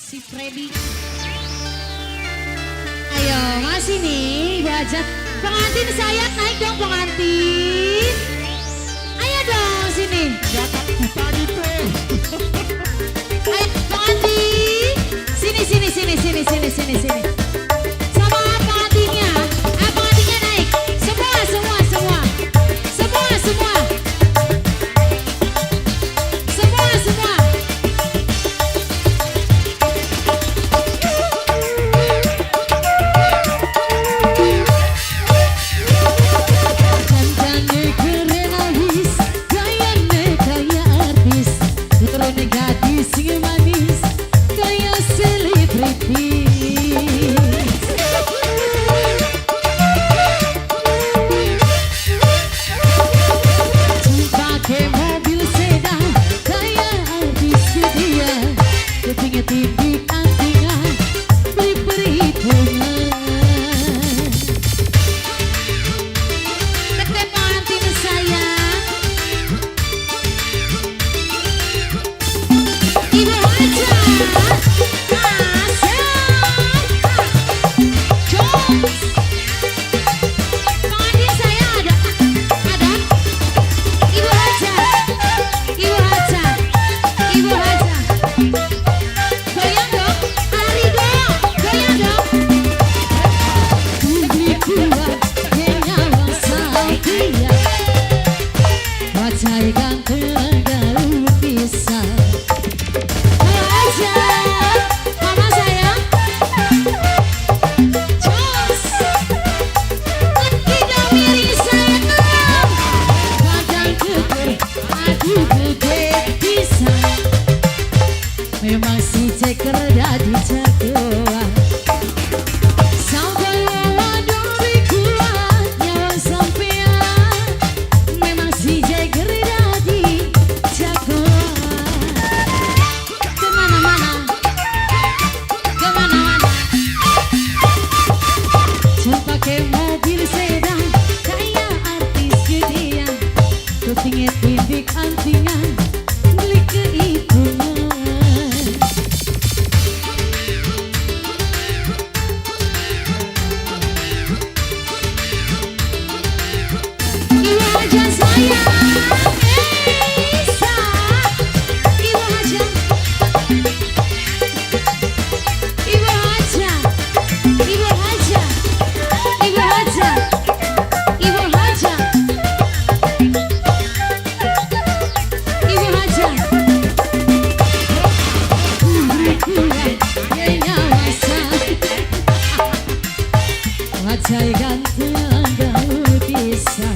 si Freddy. Ayo masih nih Ibu Hajat. Pengantin saya naik dong pengantin. Ayo dong sini. Jangan kita gitu. Ayo pengantin. Sini sini sini sini sini sini sini. Sama pengantinnya. Pengantinnya naik. Semua semua semua. Semua semua. Semua semua. Memang si ceker jadi jagoan. Sampai waduh kuat nyawa sampean. Memang si ceker jadi jagoan. Kemana-mana, kemana-mana. Cuma pakai mobil sedan kayak artis gedean. Kupingnya tindik antingan beli keibuan. Wajah ganteng gak bisa.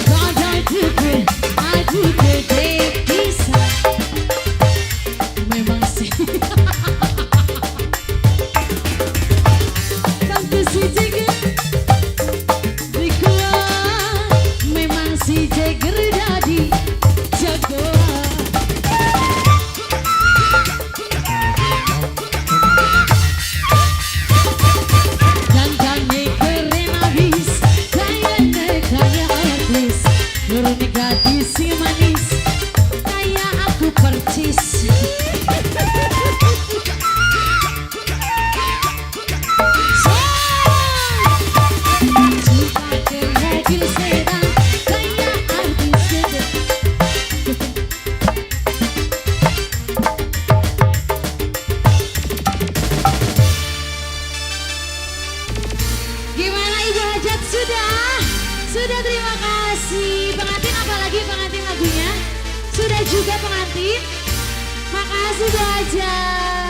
Badan gede, aku gede bisa. Memang sih. Tante si Jeger dikuat. Memang si Jeger jadi jagoan. Dandannya keren abis, gayanya kayak artis. Nurunnya gadis si manis, kayak aku percis. Gimana Ibu Hajat sudah? Sudah, terima kasih. Pengantin apalagi pengantin lagunya? Sudah juga pengantin? Makasih Bu Hajat.